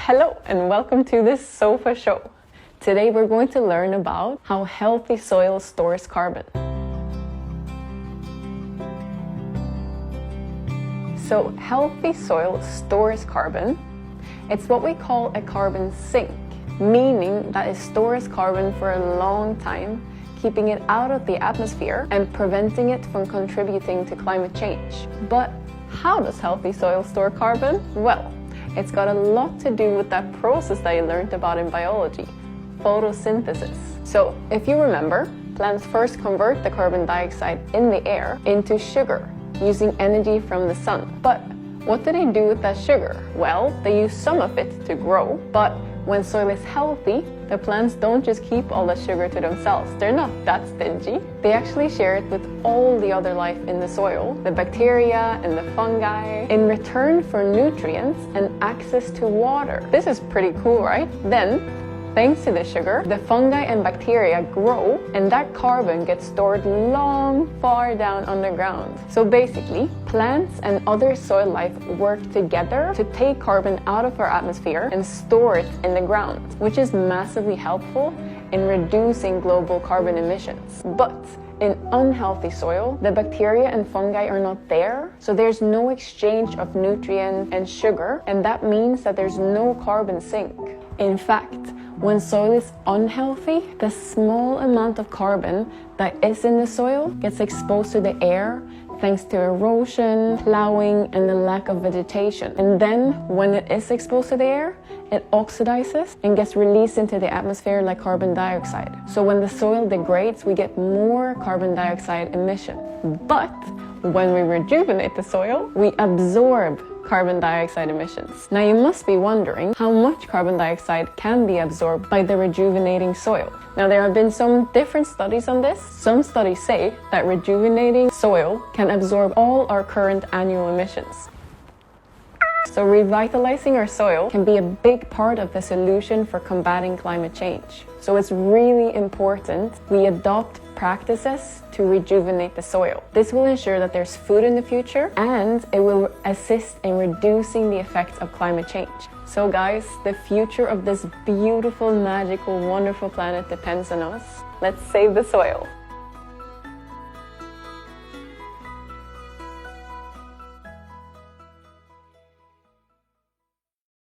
Hello and welcome to this sofa show. Today we're going to learn about how healthy soil stores carbon. So healthy soil stores carbon. It's what we call a carbon sink, meaning that it stores carbon for a long time, keeping it out of the atmosphere and preventing it from contributing to climate change. But how does healthy soil store carbon? Well, it's got a lot to do with that process that you learned about in biology, photosynthesis. So if you remember, plants first convert the carbon dioxide in the air into sugar using energy from the sun. But what do they do with that sugar? Well, they use some of it to grow, but when soil is healthy, the plants don't just keep all the sugar to themselves. They're not that stingy. They actually share it with all the other life in the soil, the bacteria and the fungi, in return for nutrients and access to water. This is pretty cool, right? Then, thanks to the sugar, the fungi and bacteria grow, and that carbon gets stored long, far down underground. So basically, plants and other soil life work together to take carbon out of our atmosphere and store it in the ground, which is massively helpful in reducing global carbon emissions. But in unhealthy soil, the bacteria and fungi are not there, so there's no exchange of nutrient and sugar, and that means that there's no carbon sink. In fact, when soil is unhealthy, the small amount of carbon that is in the soil gets exposed to the air thanks to erosion, plowing, and the lack of vegetation. And then, when it is exposed to the air, it oxidizes and gets released into the atmosphere like carbon dioxide. So when the soil degrades, we get more carbon dioxide emission. But when we rejuvenate the soil, we absorb carbon dioxide emissions. Now you must be wondering how much carbon dioxide can be absorbed by the rejuvenating soil. Now there have been some different studies on this. Some studies say that rejuvenating soil can absorb all our current annual emissions. So revitalizing our soil can be a big part of the solution for combating climate change. So it's really important we adopt practices to rejuvenate the soil. This will ensure that there's food in the future, and it will assist in reducing the effects of climate change. So guys, the future of this beautiful, magical, wonderful planet depends on us. Let's save the soil.